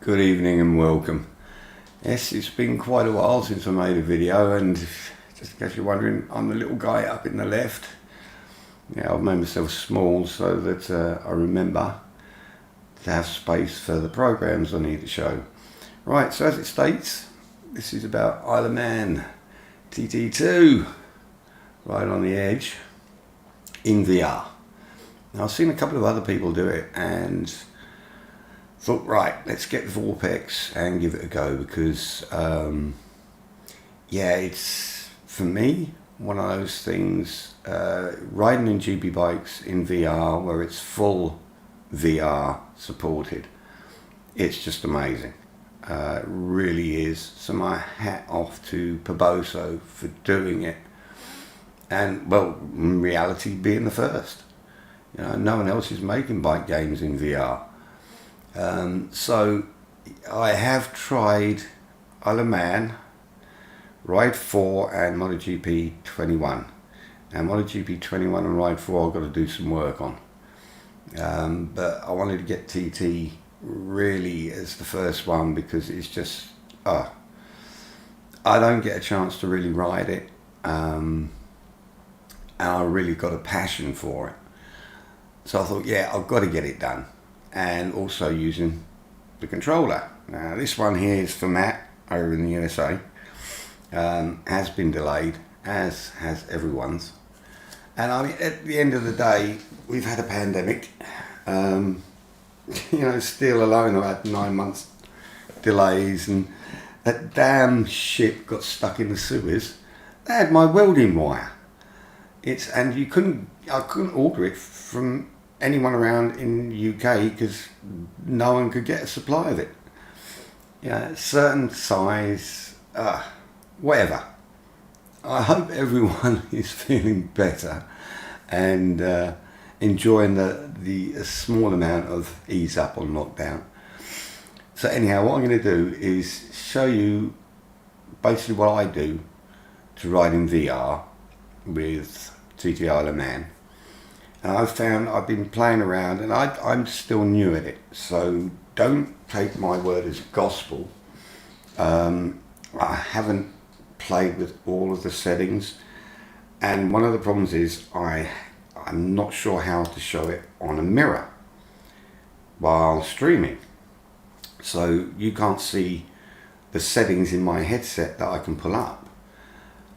Good evening and welcome. Yes, it's been quite a while since I made a video, and just in case you're wondering, I'm the little guy up in the left. Yeah, I've made myself small so that I remember to have space for the programs I need to show. Right, so as it states, this is about Isle of Man TT2, right on the edge, in VR. Now I've seen a couple of other people do it and thought, right, let's get vorpX and give it a go, because yeah, it's for me one of those things, riding in GPBikes in VR where it's full VR supported. It's just amazing. It really is. So my hat off to Paboso for doing it, and well, in reality being the first. You know, no one else is making bike games in VR. So I have tried Isle of Man, Ride 4 and MotoGP 21. Now MotoGP 21 and Ride 4 I've got to do some work on. But I wanted to get TT really as the first one because it's just, I don't get a chance to really ride it. And I really got a passion for it. So I thought, yeah, I've got to get it done. And also using the controller. Now this one here is for Matt over in the USA. Has been delayed, as has everyone's. And I mean, at the end of the day, we've had a pandemic. You know, still alone, I've had 9 months delays, and that damn ship got stuck in the sewers. They had my welding wire. And I couldn't order it from anyone around in the UK because no one could get a supply of it. Yeah, certain size, whatever. I hope everyone is feeling better and enjoying the small amount of ease up on lockdown. So anyhow, what I'm going to do is show you basically what I do to ride in VR with TT Isle of Man. And I've found I've been playing around, and I'm still new at it, so don't take my word as gospel. I haven't played with all of the settings, and one of the problems is I'm not sure how to show it on a mirror while streaming. So you can't see the settings in my headset that I can pull up.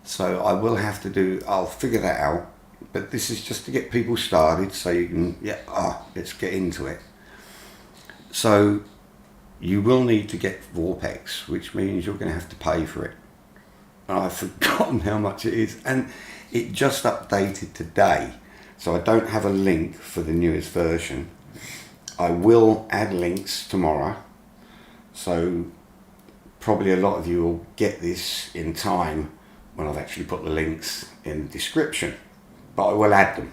So I will have to I'll figure that out. But this is just to get people started, so you can, let's get into it. So you will need to get vorpX, which means you're going to have to pay for it. And I've forgotten how much it is, and it just updated today, so I don't have a link for the newest version. I will add links tomorrow, so probably a lot of you will get this in time when I've actually put the links in the description. But I will add them.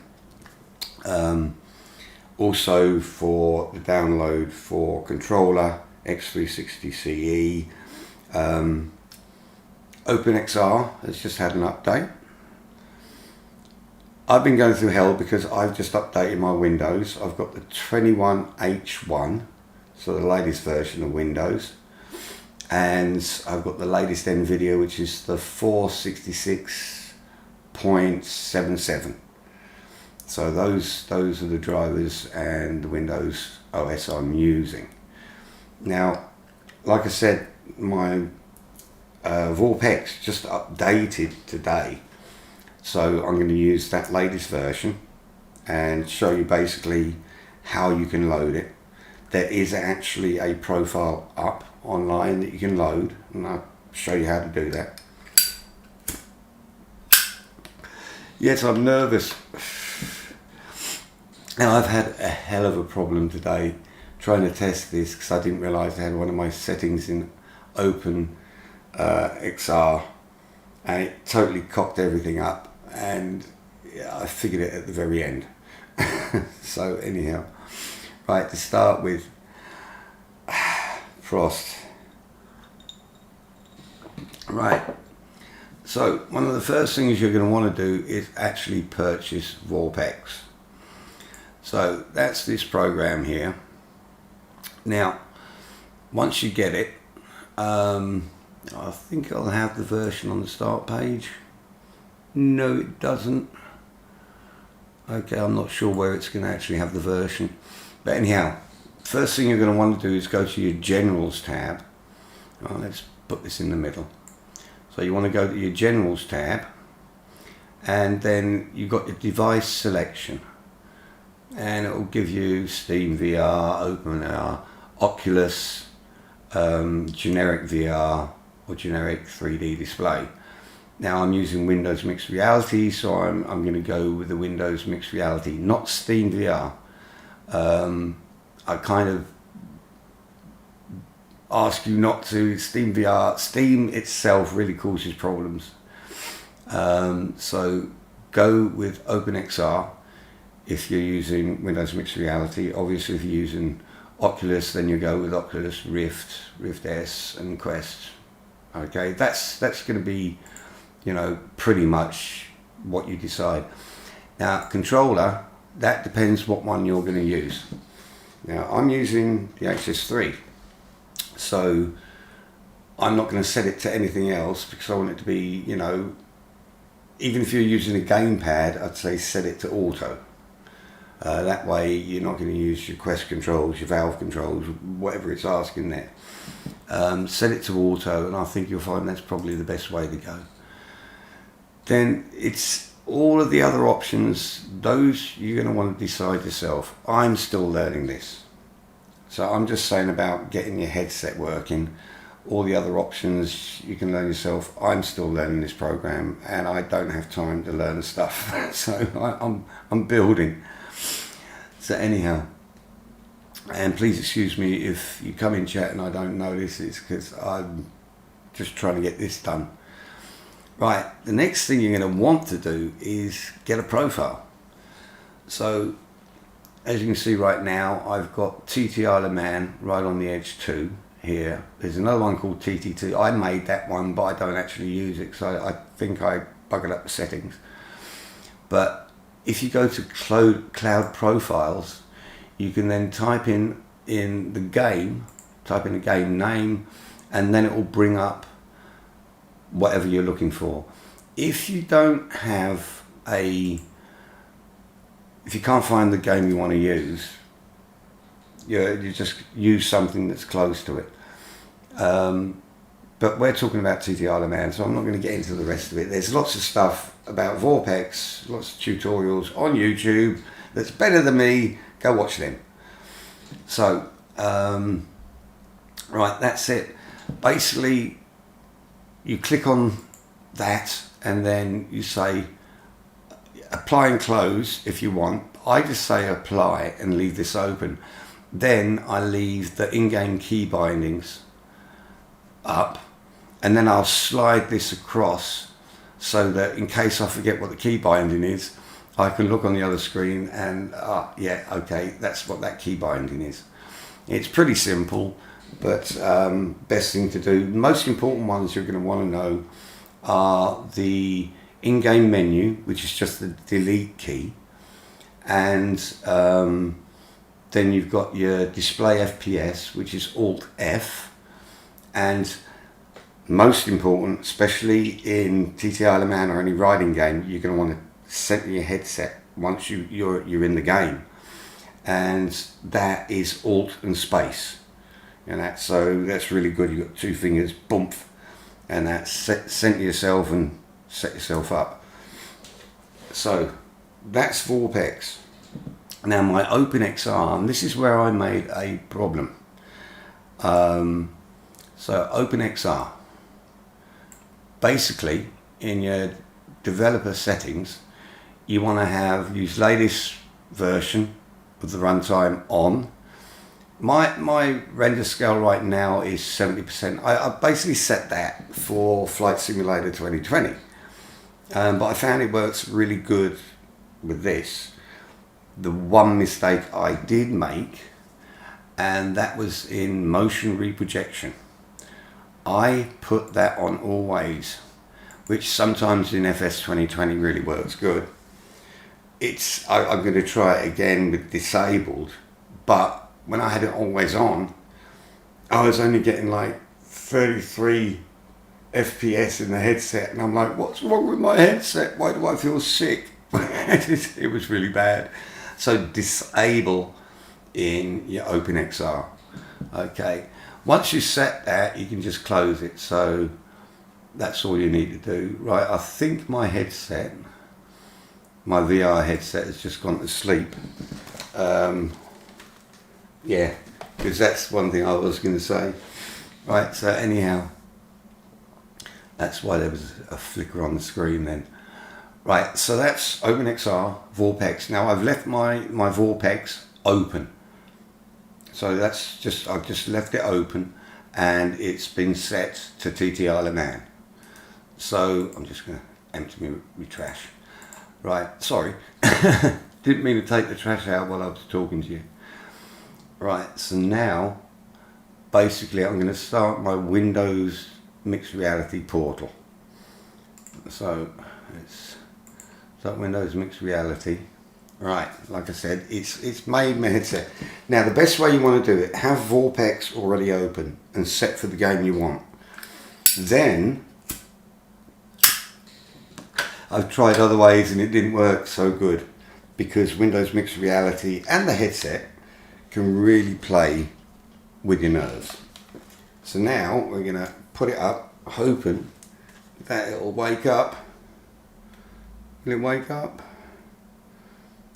Also for the download for controller, X360 CE, OpenXR has just had an update. I've been going through hell because I've just updated my Windows. I've got the 21H1, so the latest version of Windows. And I've got the latest NVIDIA, which is the 466.77. So those are the drivers and the Windows OS I'm using. Now, like I said, my vorpX just updated today, so I'm going to use that latest version and show you basically how you can load it. There is actually a profile up online that you can load, and I'll show you how to do that. Yes, I'm nervous, and I've had a hell of a problem today trying to test this because I didn't realise I had one of my settings in OpenXR, and it totally cocked everything up, and I figured it at the very end. So anyhow, right, to start with, Frost. Right. So one of the first things you're going to want to do is actually purchase vorpX. So that's this program here. Now once you get it, I think I'll have the version on the start page. No, it doesn't. Okay, I'm not sure where it's going to actually have the version. But anyhow, first thing you're going to want to do is go to your Generals tab. Right, let's put this in the middle. So you want to go to your Generals tab, and then you've got your device selection. And it will give you Steam VR, OpenXR, Oculus, generic VR, or generic 3D display. Now I'm using Windows Mixed Reality, so I'm going to go with the Windows Mixed Reality, not Steam VR. I kind of ask you not to. Steam VR, Steam itself really causes problems. So go with OpenXR if you're using Windows Mixed Reality. Obviously if you're using Oculus, then you go with Oculus Rift, Rift S and Quest. Okay, that's going to be, you know, pretty much what you decide. Now controller, that depends what one you're going to use. Now I'm using the Hs3, so I'm not going to set it to anything else because I want it to be, you know, even if you're using a gamepad, I'd say set it to auto. That way you're not going to use your Quest controls, your Valve controls, whatever it's asking there. Set it to auto, and I think you'll find that's probably the best way to go. Then it's all of the other options, those you're going to want to decide yourself. I'm still learning this. So I'm just saying about getting your headset working. All the other options you can learn yourself. I'm still learning this program, and I don't have time to learn stuff. So I'm building. So anyhow, and please excuse me if you come in chat and I don't notice, it's because I'm just trying to get this done. Right, the next thing you're going to want to do is get a profile. So as you can see right now, I've got TT Isle of Man right on the edge too here. There's another one called TT2. I made that one, but I don't actually use it, so I think I buggered up the settings. But if you go to cloud profiles, you can then type in the game, type in the game name, and then it will bring up whatever you're looking for. If you don't have if you can't find the game you want to use, you just use something that's close to it. But we're talking about TT Isle of Man, so I'm not going to get into the rest of it. There's lots of stuff about vorpX, lots of tutorials on YouTube that's better than me. Go watch them. So, right, that's it. Basically, you click on that and then you say apply and close if you want. I just say apply and leave this open. Then I leave the in-game key bindings up, and then I'll slide this across so that in case I forget what the key binding is, I can look on the other screen and yeah, okay, that's what that key binding is. It's pretty simple, but best thing to do. The most important ones you're going to want to know are the in-game menu, which is just the delete key, and then you've got your display FPS, which is Alt F, and most important, especially in TT Isle of Man or any riding game, you're going to want to center your headset once you're in the game, and that is Alt and space, and that's really good. You've got two fingers, boom, and that's center yourself and set yourself up. So that's vorpX. Now my OpenXR, and this is where I made a problem. So OpenXR, basically in your developer settings, you want to use latest version of the runtime on. My render scale right now is 70%. I basically set that for Flight Simulator 2020, but I found it works really good with this. The one mistake I did make, and that was in motion reprojection. I put that on always, which sometimes in FS 2020 really works good. I'm going to try it again with disabled, but when I had it always on, I was only getting like 33 FPS in the headset, and I'm like, what's wrong with my headset? Why do I feel sick? It was really bad. So disable in your OpenXR. Okay, once you set that, you can just close it. So that's all you need to do. Right, I think my headset, my VR headset, has just gone to sleep. Yeah, because that's one thing I was going to say. Right, so anyhow, that's why there was a flicker on the screen then. Right, so that's OpenXR, vorpX. Now I've left my vorpX open. So that's just, I've just left it open, and it's been set to TT Isle of Man. So I'm just going to empty my trash. Right, sorry. Didn't mean to take the trash out while I was talking to you. Right, so now, basically I'm going to start my Windows mixed reality portal. So it's start Windows mixed reality. Right, like I said, it's made my headset. Now the best way you want to do it, have vorpX already open and set for the game you want. Then, I've tried other ways and it didn't work so good, because Windows mixed reality and the headset can really play with your nerves. So now we're going to put it up, hoping that it'll wake up. Will it wake up?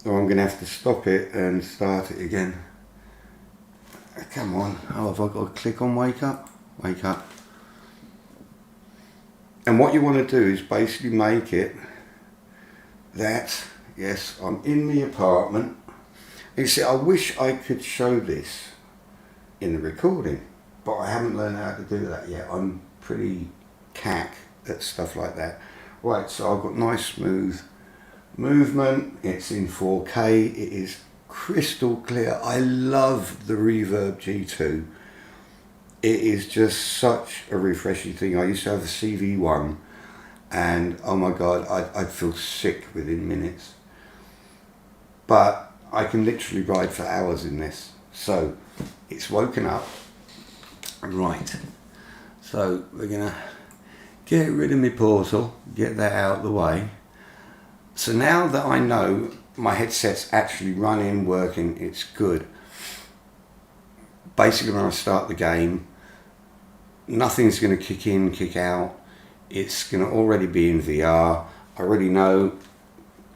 Or I'm going to have to stop it and start it again. Come on. Oh, have I got to click on wake up? Wake up. And what you want to do is basically make it that, yes, I'm in the apartment. You see, I wish I could show this in the recording, but I haven't learned how to do that yet. I'm pretty cack at stuff like that. Right, so I've got nice smooth movement. It's in 4K. It is crystal clear. I love the Reverb G2. It is just such a refreshing thing. I used to have a CV1, and oh my god, I'd feel sick within minutes. But I can literally ride for hours in this. So it's woken up. Right, so we're gonna get rid of my portal, get that out of the way. So now that I know my headset's actually running, working, it's good. Basically when I start the game, nothing's going to kick in, kick out. It's going to already be in VR. I already know,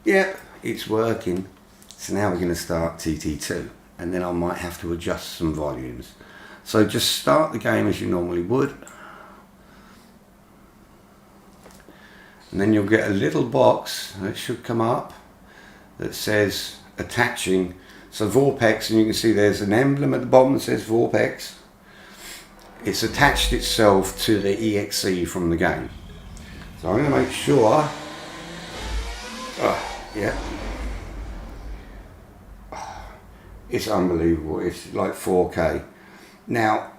yep, it's working. So now we're going to start TT2, and then I might have to adjust some volumes. So just start the game as you normally would. And then you'll get a little box that should come up that says attaching. So vorpX, and you can see there's an emblem at the bottom that says vorpX. It's attached itself to the EXE from the game. So I'm going to make sure, yeah, it's unbelievable. It's like 4K. Now,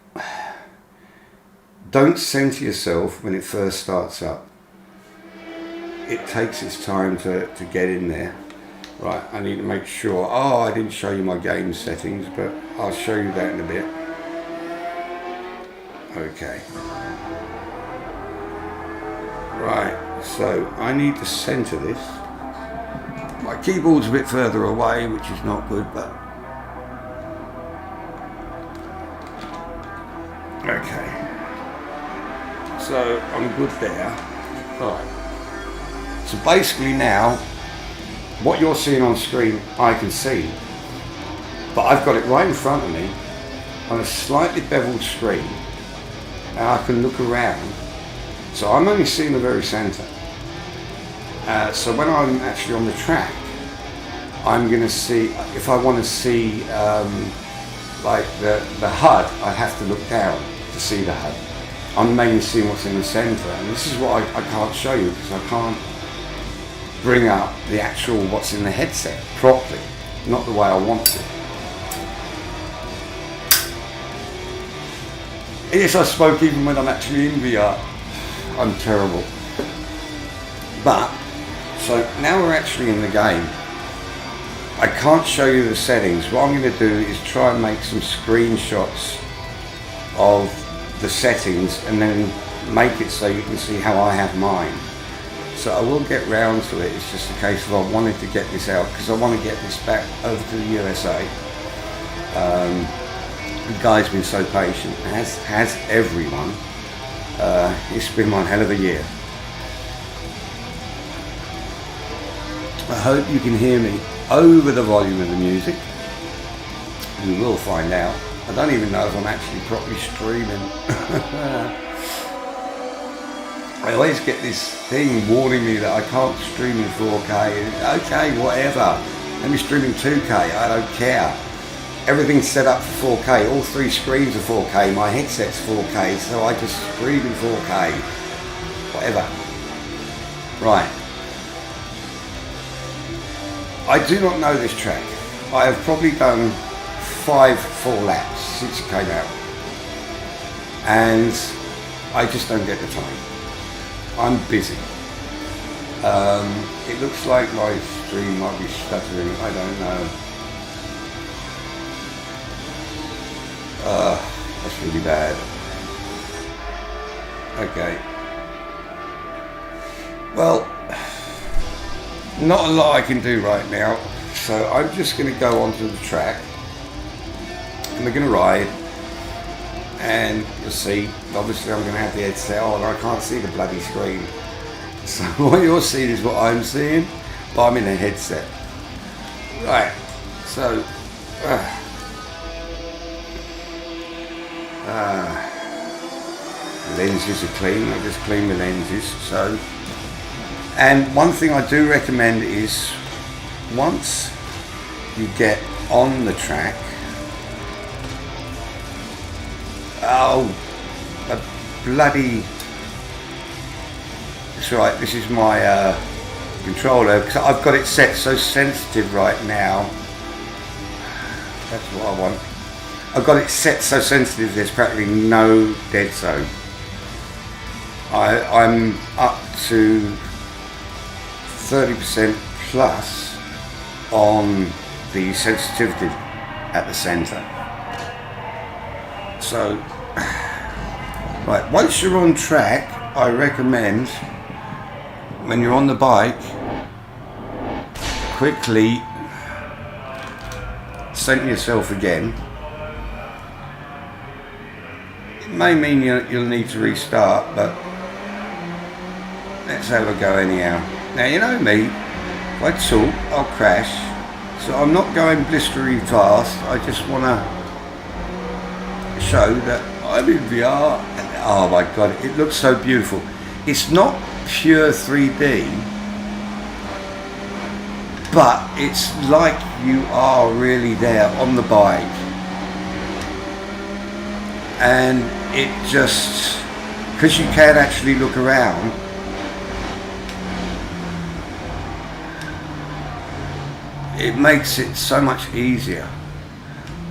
don't center yourself when it first starts up. It takes its time to get in there. Right, I need to make sure, oh, I didn't show you my game settings, but I'll show you that in a bit. Okay. Right, so I need to center this. My keyboard's a bit further away, which is not good, but... Okay. So I'm good there. Right. So basically now, what you're seeing on screen, I can see, but I've got it right in front of me on a slightly beveled screen, and I can look around. So I'm only seeing the very center. So when I'm actually on the track, I'm going to see, if I want to see like the HUD, I have to look down to see the HUD. I'm mainly seeing what's in the center, and this is what I can't show you, because I can't bring up the actual what's in the headset properly, not the way I want to. Yes, I spoke even when I'm actually in VR. I'm terrible. But, so now we're actually in the game. I can't show you the settings. What I'm going to do is try and make some screenshots of the settings and then make it so you can see how I have mine. So I will get round to it. It's just a case of I wanted to get this out because I want to get this back over to the USA. The guy's been so patient, has everyone. It's been one hell of a year. I hope you can hear me over the volume of the music. We will find out. I don't even know if I'm actually properly streaming. I always get this thing warning me that I can't stream in 4K. Okay, whatever. Let me stream in 2K, I don't care. Everything's set up for 4K. All 3 screens are 4K. My headset's 4K, so I just stream in 4K. Whatever. Right. I do not know this track. I have probably done 5 full laps since it came out. And I just don't get the time. I'm busy. It looks like my stream might be stuttering, I don't know. That's really bad. Okay. Well, not a lot I can do right now, so I'm just going to go onto the track and we're going to ride, and you'll see, obviously I'm going to have the headset on, I can't see the bloody screen, so what you're seeing is what I'm seeing, but I'm in a headset. Right, so lenses are clean, I just clean the lenses. So, and one thing I do recommend is once you get on the track, a bloody, that's right, this is my controller, because I've got it set so sensitive right now. That's what I want. I've got it set so sensitive there's practically no dead zone. I'm up to 30% plus on the sensitivity at the center. So, right, once you're on track, I recommend when you're on the bike, quickly center yourself again. It may mean you'll need to restart, but let's have a go anyhow. Now, you know me, if I talk, I'll crash, so I'm not going blistery fast. I just want to show that I'm in VR, and oh my god, it looks so beautiful. It's not pure 3D, but it's like you are really there on the bike, and it just, because you can actually look around, it makes it so much easier.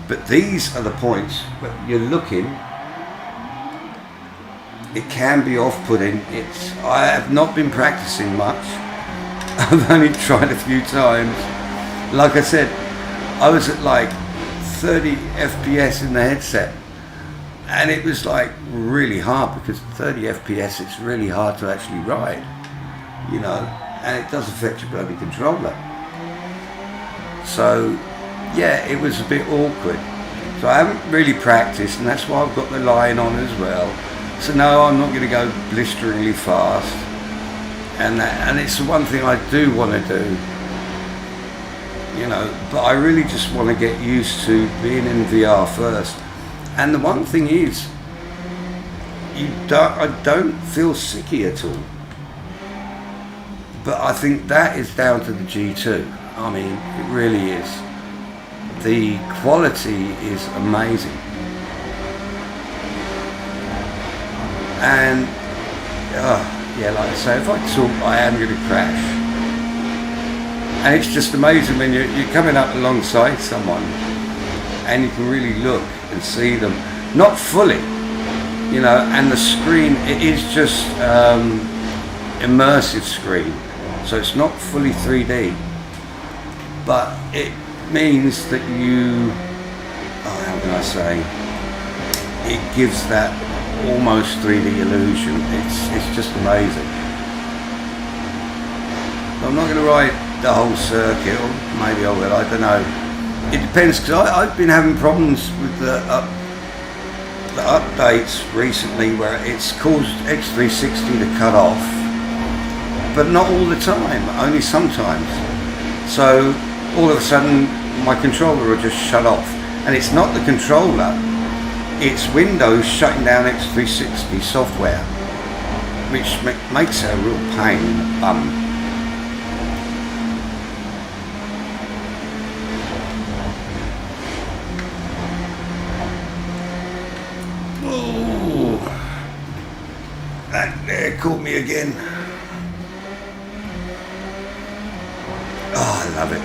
But these are the points where you're looking, it can be off-putting. I have not been practicing much. I've only tried a few times. Like I said, I was at like 30 FPS in the headset, and it was like really hard, because 30 FPS it's really hard to actually ride, you know, and it does affect your bloody controller. So yeah, it was a bit awkward. So I haven't really practiced, and that's why I've got the line on as well. So no, I'm not going to go blisteringly fast, and it's the one thing I do want to do, you know, but I really just want to get used to being in VR first. And the one thing is, I don't feel sicky at all, but I think that is down to the G2. I mean, it really is. The quality is amazing. And, yeah, like I say, if I talk, I am going to crash. And it's just amazing when you're coming up alongside someone and you can really look and see them. Not fully, you know, and the screen, it is just immersive screen. So it's not fully 3D. But it means that you, how can I say, it gives that almost 3D illusion. It's just amazing. I'm not going to ride the whole circuit, or maybe I will, I don't know. It depends, because I've been having problems with the updates recently where it's caused X360 to cut off, but not all the time, only sometimes. So all of a sudden my controller will just shut off, and it's not the controller, it's Windows shutting down X360 software, which makes it a real pain in the bum. That there caught me again. Oh, I love it.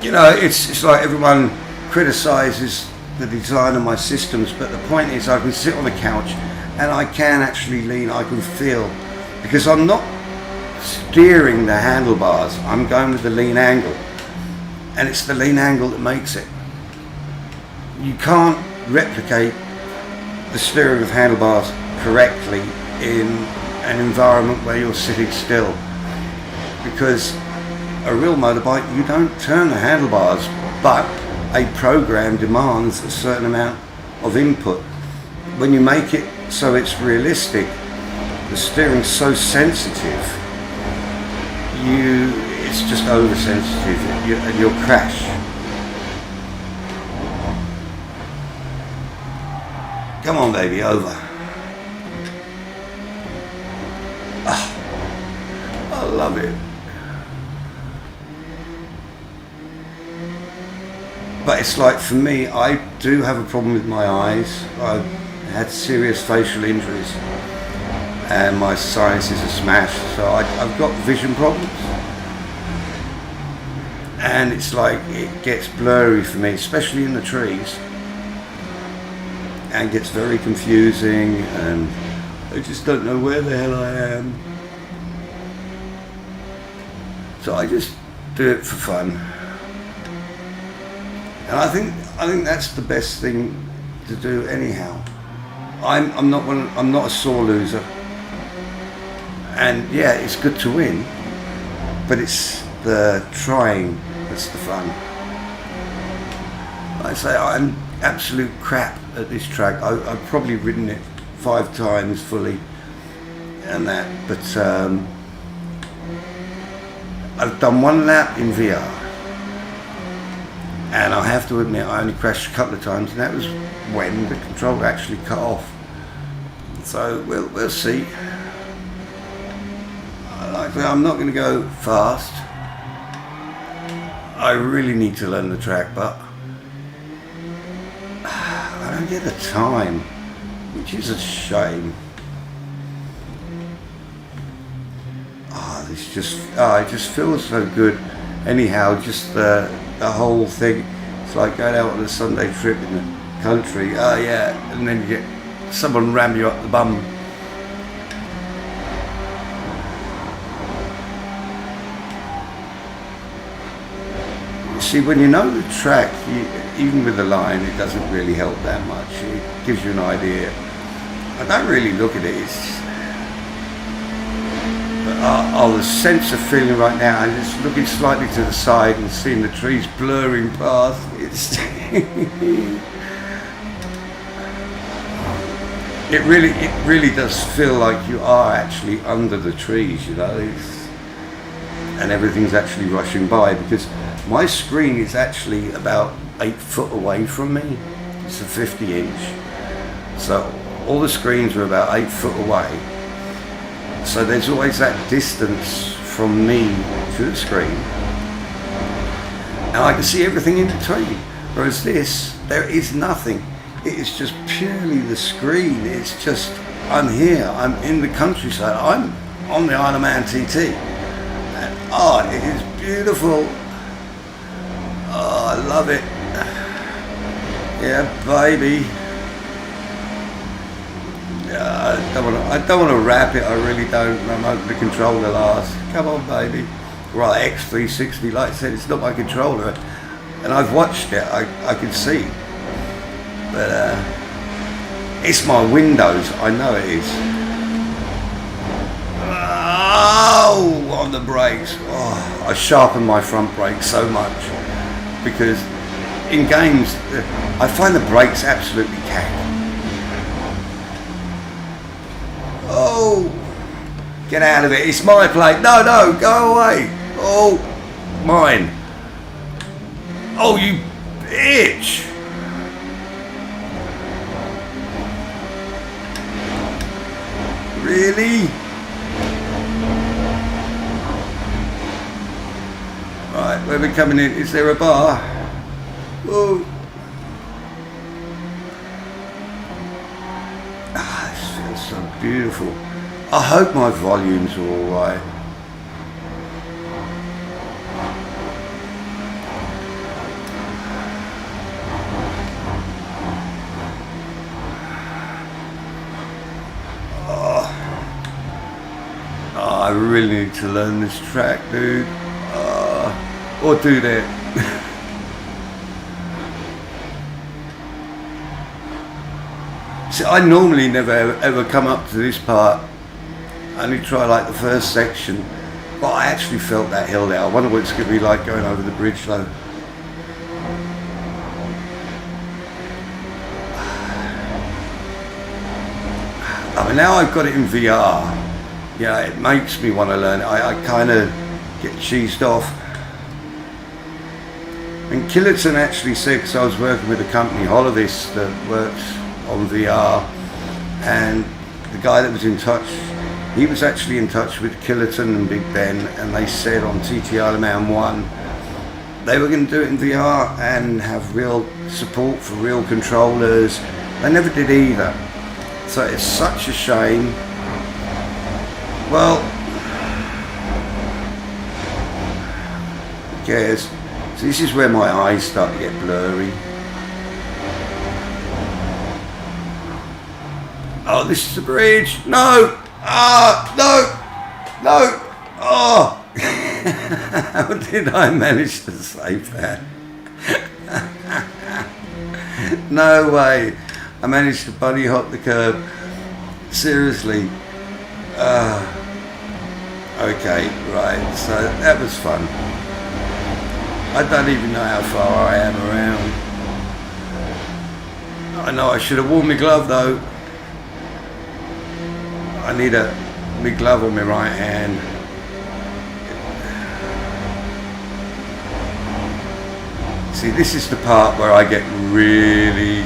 You know, it's like everyone criticises the design of my systems, but the point is I can sit on a couch and I can actually lean, I can feel, because I'm not steering the handlebars, I'm going with the lean angle, and it's the lean angle that makes it. You can't replicate the steering of handlebars correctly in an environment where you're sitting still, because a real motorbike, you don't turn the handlebars, but a program demands a certain amount of input. When you make it so it's realistic, the steering's so sensitive, it's just oversensitive, and you'll crash. Come on, baby, over. Oh, I love it. But it's like, for me, I do have a problem with my eyes. I've had serious facial injuries and my sinuses are smashed, so I've got vision problems. And it's like, it gets blurry for me, especially in the trees, and gets very confusing, and I just don't know where the hell I am. So I just do it for fun. And I think that's the best thing to do anyhow. I'm not a sore loser. And yeah, it's good to win, but it's the trying that's the fun. Like I say, I'm absolute crap at this track. I've probably ridden it 5 times fully and that, but I've done 1 lap in VR, and I have to admit I only crashed a couple of times, and that was when the controller actually cut off. So we'll see. I'm not going to go fast. I really need to learn the track, but I don't get the time, which is a shame. It just feels so good. Anyhow, just the whole thing. It's like going out on a Sunday trip in the country. Oh yeah, and then you get someone ram you up the bum. See, when you know the track, even with the line, it doesn't really help that much. It gives you an idea. I don't really look at it. The sense of feeling right now, and just looking slightly to the side and seeing the trees blurring past. It really does feel like you are actually under the trees, you know, and everything's actually rushing by, because my screen is actually about 8 foot away from me. It's a 50-inch, so all the screens are about 8 foot away. So there's always that distance from me to the screen, and I can see everything in between. Whereas this, there is nothing. It is just purely the screen. It's just, I'm here, I'm in the countryside, I'm on the Isle of Man TT. And it is beautiful. I love it. Yeah, baby. I don't want to wrap it, I really don't. I'm hoping the controller lasts. Come on, baby. Right, X360, like I said, it's not my controller. and I've watched it, I can see. But it's my windows, I know it is. Oh, on the brakes. Oh, I sharpen my front brakes so much because in games I find the brakes absolutely cack. Oh, get out of it, it's my plate. No, no, go away. Oh, mine. Oh, you bitch. Really? Right, where we're coming in, is there a bar? Oh. Ah, this feels so beautiful. I hope my volumes are alright. Oh, I really need to learn this track, dude. Or do that. See, I normally never ever come up to this part. I only try like the first section, but I actually felt that hill there. I wonder what it's going to be like going over the bridge though. I mean, now I've got it in VR, yeah, it makes me want to learn it. I kind of get cheesed off. And Killerton actually said, because I was working with a company, Holovis, that works on VR, and the guy that was in touch, he was actually in touch with Killerton and Big Ben, and they said on TT Isle of Man 1 they were going to do it in VR and have real support for real controllers. They never did either, so it's such a shame. Well, who cares? So this is where my eyes start to get blurry. Oh, this is the bridge. No! Ah, no! No! Oh! How did I manage to save that? No way. I managed to bunny hop the curb. Seriously. Okay, right. So that was fun. I don't even know how far I am around. I know I should have worn my glove though. I need my glove on my right hand. See, this is the part where I get really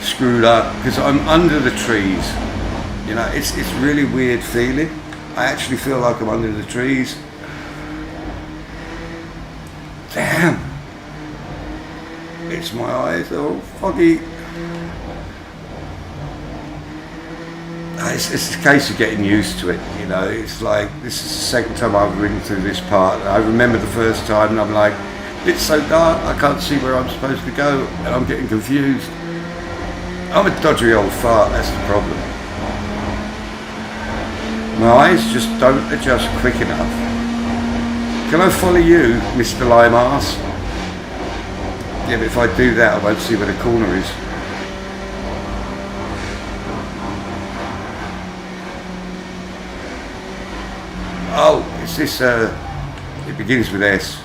screwed up because I'm under the trees. You know, it's really weird feeling. I actually feel like I'm under the trees. Damn! It's my eyes, they're all foggy. It's a case of getting used to it, you know. It's like, this is the second time I've ridden through this part. I remember the first time and I'm like, it's so dark, I can't see where I'm supposed to go, and I'm getting confused. I'm a dodgy old fart, that's the problem. My eyes just don't adjust quick enough. Can I follow you, Mr. Lime Arse? Yeah, but if I do that, I won't see where the corner is. Oh, is this, it begins with S.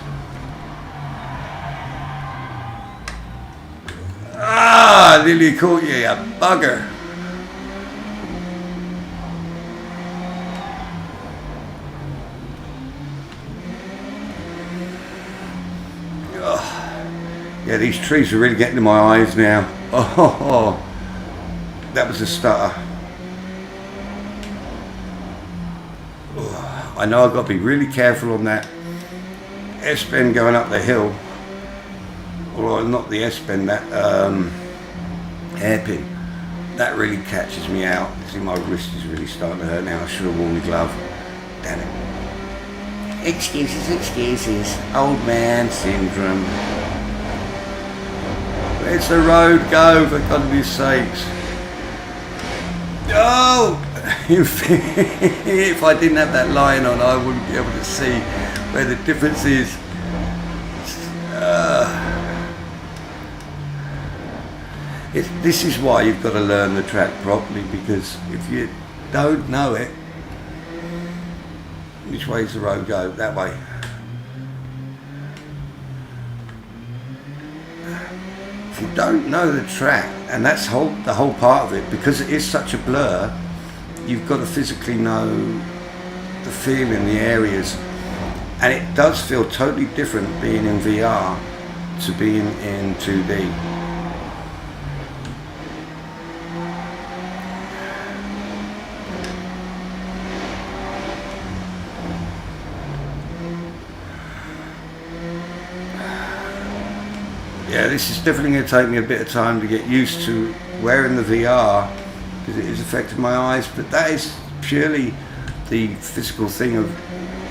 Ah, nearly caught you, you bugger. Yeah, these trees are really getting to my eyes now. Oh, that was a stutter. Oh, I know I've got to be really careful on that S-bend going up the hill. Or not the S-bend, that hairpin. That really catches me out. See, my wrist is really starting to hurt now. I should have worn the glove. Damn it. Excuses, excuses. Old man syndrome. Where's the road go, for goodness sakes? Oh! If I didn't have that line on, I wouldn't be able to see where the difference is. This is why you've got to learn the track properly, because if you don't know it, which way's the road go? That way. If you don't know the track, and that's the whole part of it, because it is such a blur, you've got to physically know the feel in the areas, and it does feel totally different being in VR to being in 2D. Yeah, this is definitely going to take me a bit of time to get used to wearing the VR, because it is affecting my eyes, but that is purely the physical thing of,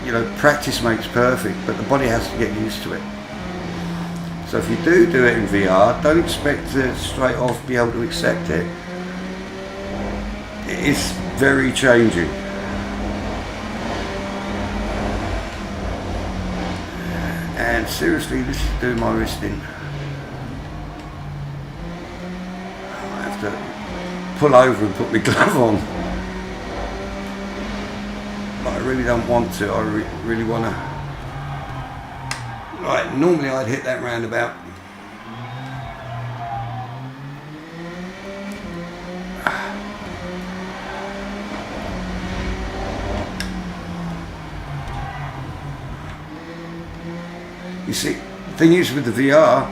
you know, practice makes perfect, but the body has to get used to it. So if you do it in VR, don't expect to straight off be able to accept it. It is very changing. And seriously, this is doing my wrist in. To pull over and put my glove on, but I really don't want to. I really want to. Right, normally I'd hit that roundabout. You see, the thing is with the VR,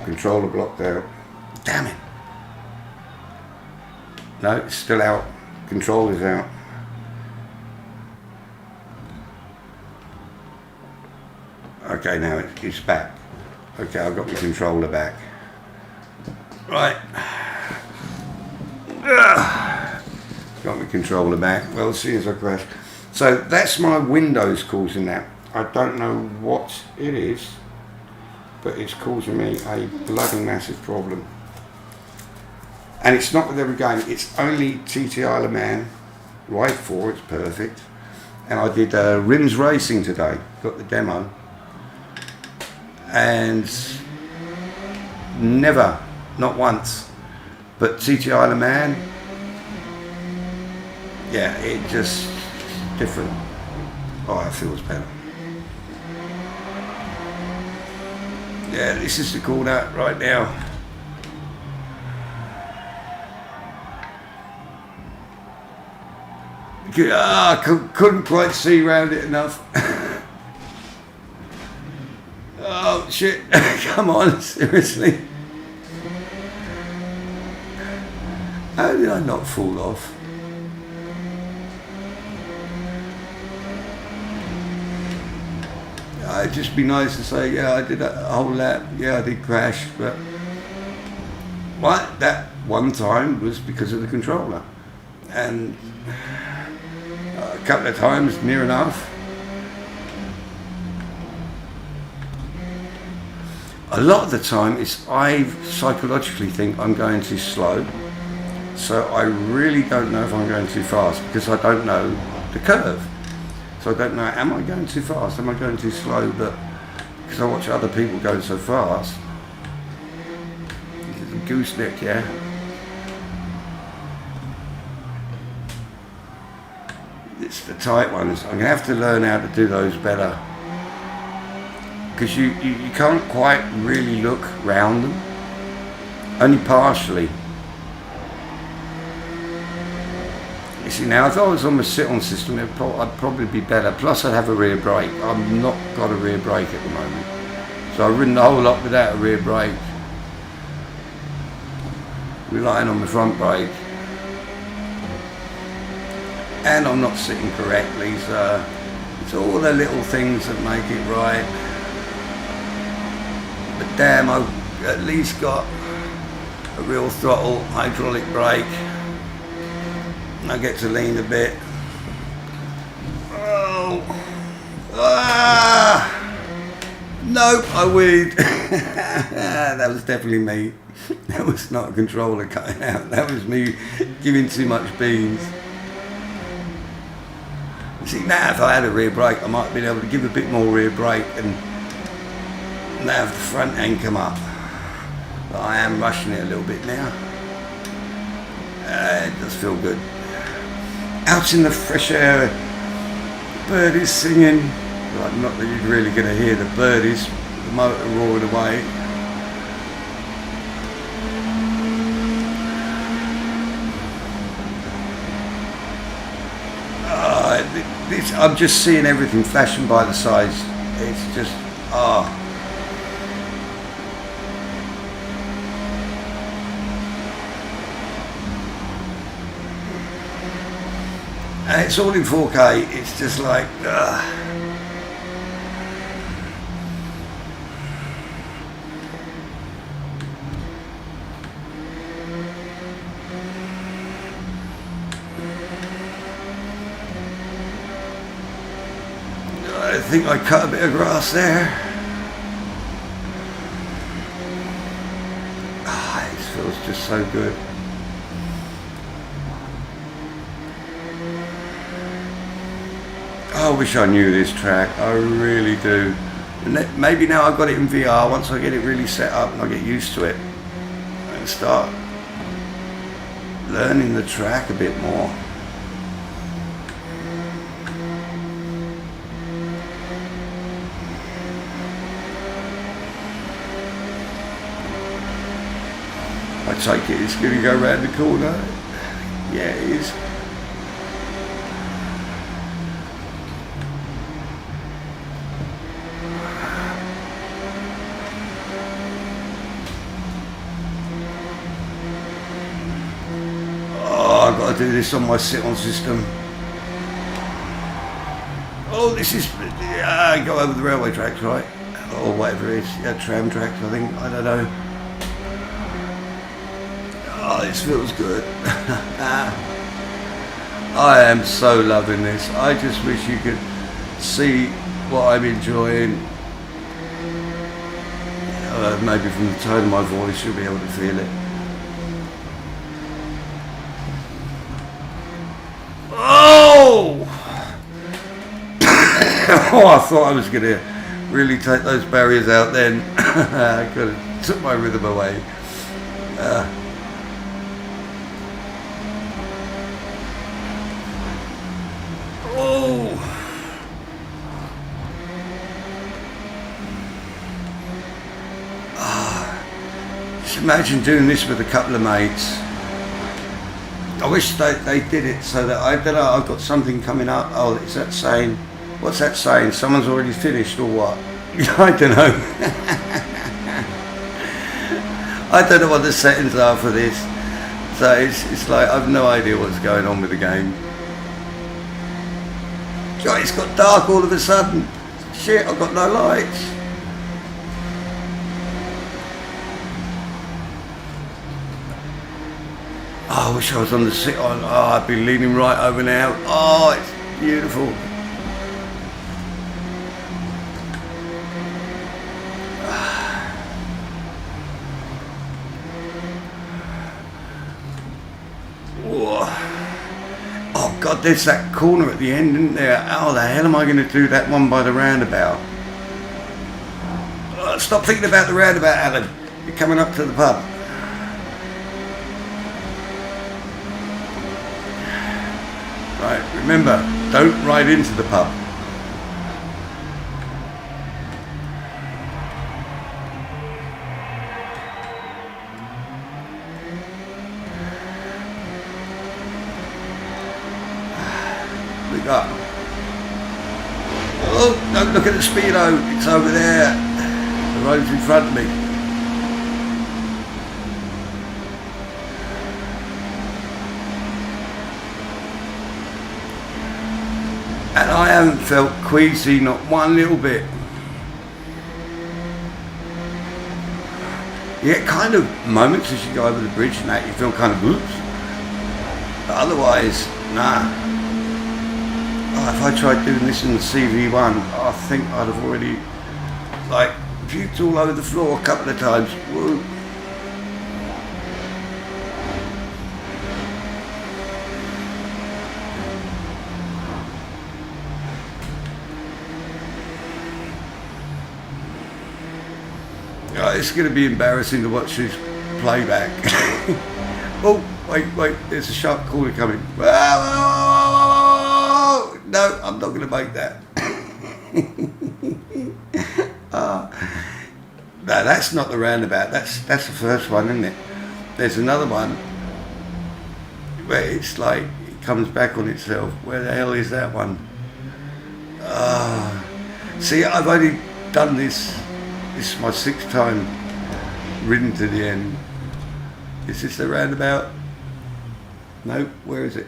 controller blocked out. Damn it. No, it's still out. Control is out. Okay, now it's back. Okay, I've got my controller back. Right. Got my controller back. Well, as soon as I crash. So that's my Windows causing that. I don't know what it is, but it's causing me a bloody massive problem. And it's not with every game, it's only TT Isle of Man, Ride 4, it's perfect. And I did Rims Racing today, got the demo. And never, not once, but TT Isle of Man, yeah, it just, different. Oh, it feels better. Yeah, this is the corner right now. Couldn't quite see round it enough. Oh shit, come on, seriously. How did I not fall off? It'd just be nice to say, yeah, I did a whole lap, yeah, I did crash, but what? That one time was because of the controller. And a couple of times, near enough. A lot of the time, I psychologically think I'm going too slow, so I really don't know if I'm going too fast, because I don't know the curve. So I don't know, am I going too fast, am I going too slow, but because I watch other people go so fast. This is a gooseneck, yeah? It's the tight ones. I'm going to have to learn how to do those better, because you can't quite really look round them, only partially. You see, now if I was on the sit-on system, I'd probably be better, plus I'd have a rear brake. I've not got a rear brake at the moment, so I've ridden the whole lot without a rear brake, relying on the front brake. And I'm not sitting correctly, so it's all the little things that make it right. But damn, I've at least got a real throttle, hydraulic brake. I get to lean a bit. Oh, nope, I weed. That was definitely me. That was not a controller cutting out. That was me giving too much beans. See, now if I had a rear brake, I might have been able to give a bit more rear brake and have the front end come up. but I am rushing it a little bit now. It does feel good. Out in the fresh air, the bird is singing. Like, not that you're really going to hear the birdies, the motor roaring away. I'm just seeing everything flashing by the sides. It's just, And it's all in 4K. It's just like, I think I cut a bit of grass there. It feels just so good. I wish I knew this track. I really do. And maybe now I've got it in VR. Once I get it really set up and I get used to it and start learning the track a bit more. I take it it's going to go around the corner. Yeah, it is. Oh, I've got to do this on my sit-on system. Oh, this is... go over the railway tracks, right? Or whatever it is. Yeah, tram tracks, I think. I don't know. Oh, this feels good. I am so loving this. I just wish you could see what I'm enjoying. Maybe from the tone of my voice you'll be able to feel it. Oh! Oh, I thought I was going to really take those barriers out then. I could have took my rhythm away. Just imagine doing this with a couple of mates. I wish they did it so that I don't know, I've got something coming up. Oh, is that saying? What's that saying? Someone's already finished or what? I don't know. I don't know what the settings are for this. So it's like I've no idea what's going on with the game. God, it's got dark all of a sudden. Shit, I've got no lights. Oh, I wish I was on the sit-on. Oh, I'd be leaning right over now. Oh, it's beautiful. Oh God, there's that corner at the end, isn't there? How the hell am I going to do that one by the roundabout? Stop thinking about the roundabout, Alan. You're coming up to the pub. Right, remember, don't ride into the pub. Look up. Oh, don't look at the speedo, it's over there. The road's in front of me. And I haven't felt queasy, not one little bit. You get kind of moments as you go over the bridge and that you feel kind of whoops. But otherwise, nah. Oh, if I tried doing this in the CV1, I think I'd have already, like, puked all over the floor a couple of times. Woo. it's going to be embarrassing to watch this playback. Oh, wait, there's a sharp corner coming. Whoa, no, I'm not going to make that. No, that's not the roundabout. That's the first one, isn't it? There's another one where it's like it comes back on itself. Where the hell is that one? See, I've only done this. This is my 6th time ridden to the end. Is this the roundabout? Nope. Where is it?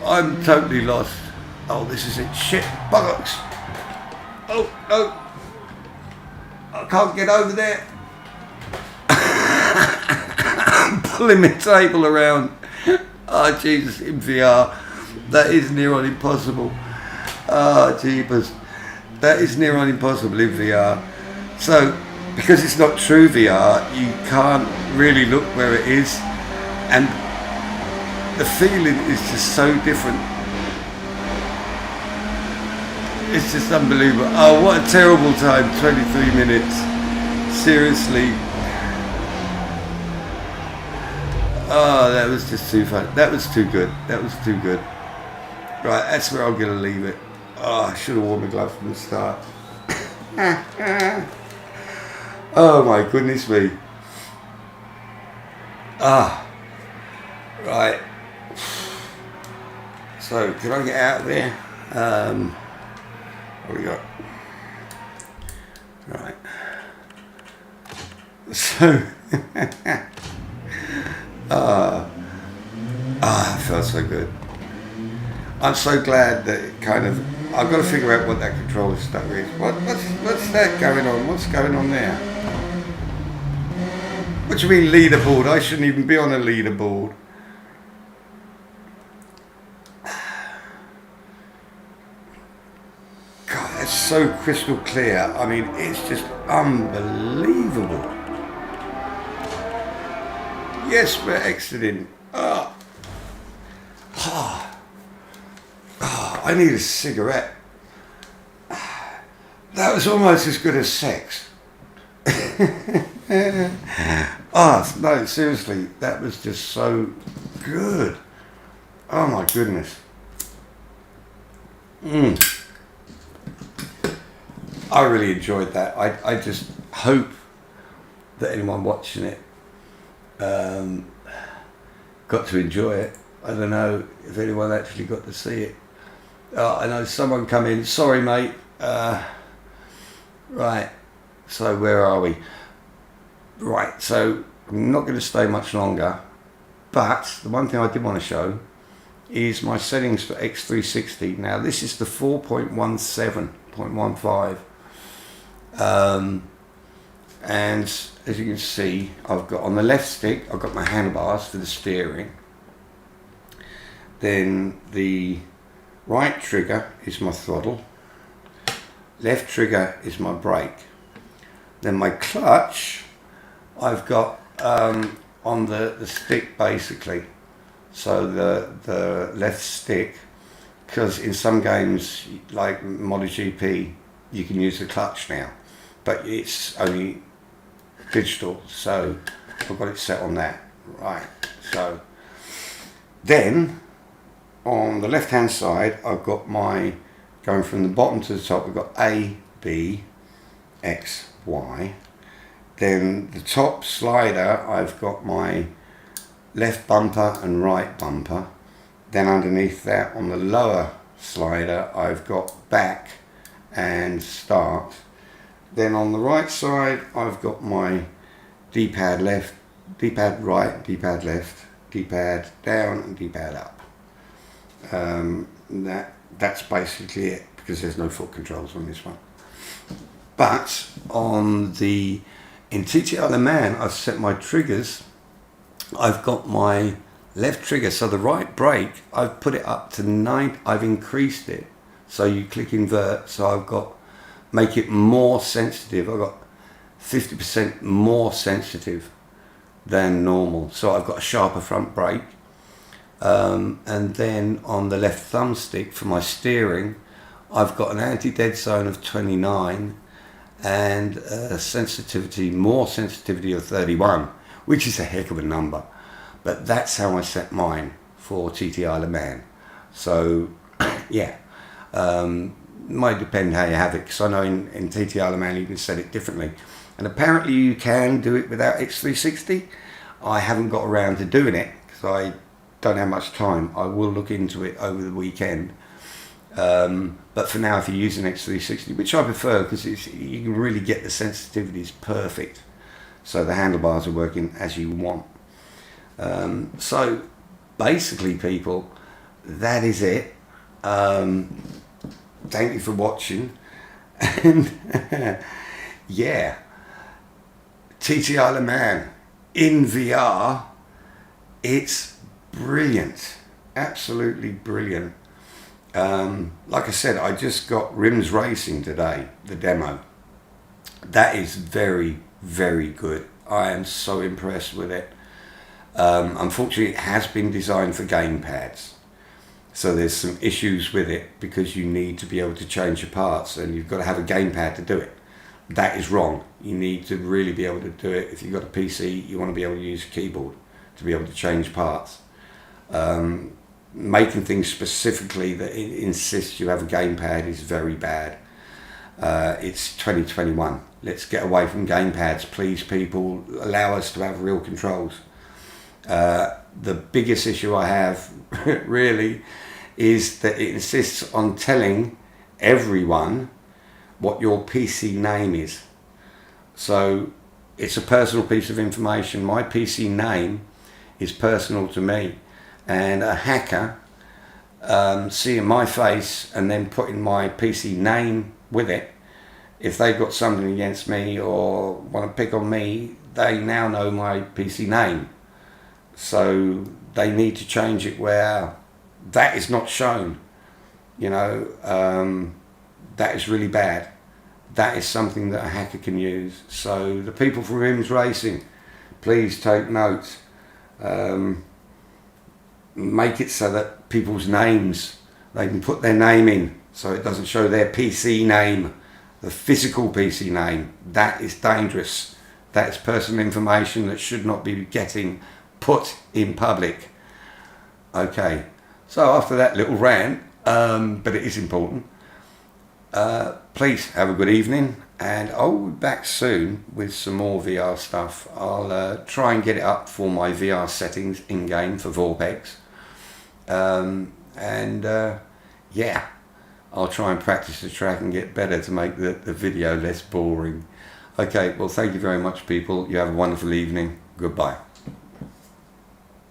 I'm totally lost. Oh, this is it. Shit, bollocks. Oh, no. I can't get over there. I'm pulling my table around. Oh, Jesus, in VR. That is near on impossible. Oh, jeepers. That is near on impossible in VR. So, because it's not true VR, you can't really look where it is. And the feeling is just so different. It's just unbelievable. Oh, what a terrible time. 23 minutes. Seriously. Oh, that was just too fun. That was too good. That was too good. Right, that's where I'm going to leave it. Oh, I should have worn my gloves from the start. Oh my goodness me. Right. So, can I get out of there? What we got? Right. So, it felt so good. I'm so glad that it kind of, I've got to figure out what that controller stuff is. What's that going on? What's going on there? What do you mean leaderboard? I shouldn't even be on a leaderboard. God, that's so crystal clear. I mean, it's just unbelievable. Yes, we're exiting. I need a cigarette. That was almost as good as sex. No, seriously, that was just so good. Oh my goodness. I really enjoyed that. I just hope that anyone watching it got to enjoy it. I don't know if anyone actually got to see it. I know someone come in. Sorry, mate. Right. So where are we? Right. So I'm not going to stay much longer. But the one thing I did want to show is my settings for X360. Now this is the 4.17.15. And as you can see, I've got on the left stick, I've got my handlebars for the steering. Then the right trigger is my throttle. Left trigger is my brake. Then my clutch, I've got on the stick basically. So the left stick, because in some games like MotoGP, you can use the clutch now, but it's only digital, so I've got it set on that. Right, so then on the left hand side I've got my, going from the bottom to the top, we've got A, B, X, Y. Then the top slider I've got my left bumper and right bumper. Then underneath that on the lower slider I've got back and start. Then on the right side I've got my D-pad left, D-pad right, D-pad left, D-pad down and D-pad up. That's basically it, because there's no foot controls on this one. But on the, in TT2 Le Mans I've set my triggers. I've got my left trigger, so the right brake I've put it up to 9, I've increased it. So you click invert, so I've got, make it more sensitive. I've got 50% more sensitive than normal. So I've got a sharper front brake. And then on the left thumbstick for my steering, I've got an anti-dead zone of 29 and more sensitivity of 31, which is a heck of a number. But that's how I set mine for TT Isle of Man. So yeah, might depend how you have it, because I know in TT Isle of Man you can set it differently, and apparently you can do it without X360. I haven't got around to doing it because I don't have much time. I will look into it over the weekend. But for now, if you're using X360, which I prefer because you can really get the sensitivities perfect, so the handlebars are working as you want. So basically, people, that is it. Thank you for watching, and yeah, TT Isle of Man in VR, it's brilliant, absolutely brilliant. Like I said, I just got Rims Racing today, the demo. That is very, very good. I am so impressed with it. Unfortunately, it has been designed for gamepads, so there's some issues with it because you need to be able to change your parts, and you've got to have a gamepad to do it. That is wrong. You need to really be able to do it. If you've got a PC, you want to be able to use a keyboard to be able to change parts. Making things specifically that insists you have a gamepad is very bad. It's 2021. Let's get away from gamepads, please, people. Allow us to have real controls. The biggest issue I have really is that it insists on telling everyone what your PC name is. So it's a personal piece of information. My PC name is personal to me, and a hacker seeing my face and then putting my PC name with it, if they've got something against me or want to pick on me, they now know my PC name. So they need to change it where that is not shown. You know, that is really bad. That is something that a hacker can use. So the people from Rims Racing, please take note. Make it so that people's names, they can put their name in, so it doesn't show their PC name, the physical PC name. That is dangerous. That is personal information that should not be getting put in public. Okay, so after that little rant, but it is important, please have a good evening, and I'll be back soon with some more VR stuff. I'll try and get it up for my VR settings in-game for vorpX, yeah, I'll try and practice the track and get better to make the video less boring. Okay, well, thank you very much, people. You have a wonderful evening. Goodbye.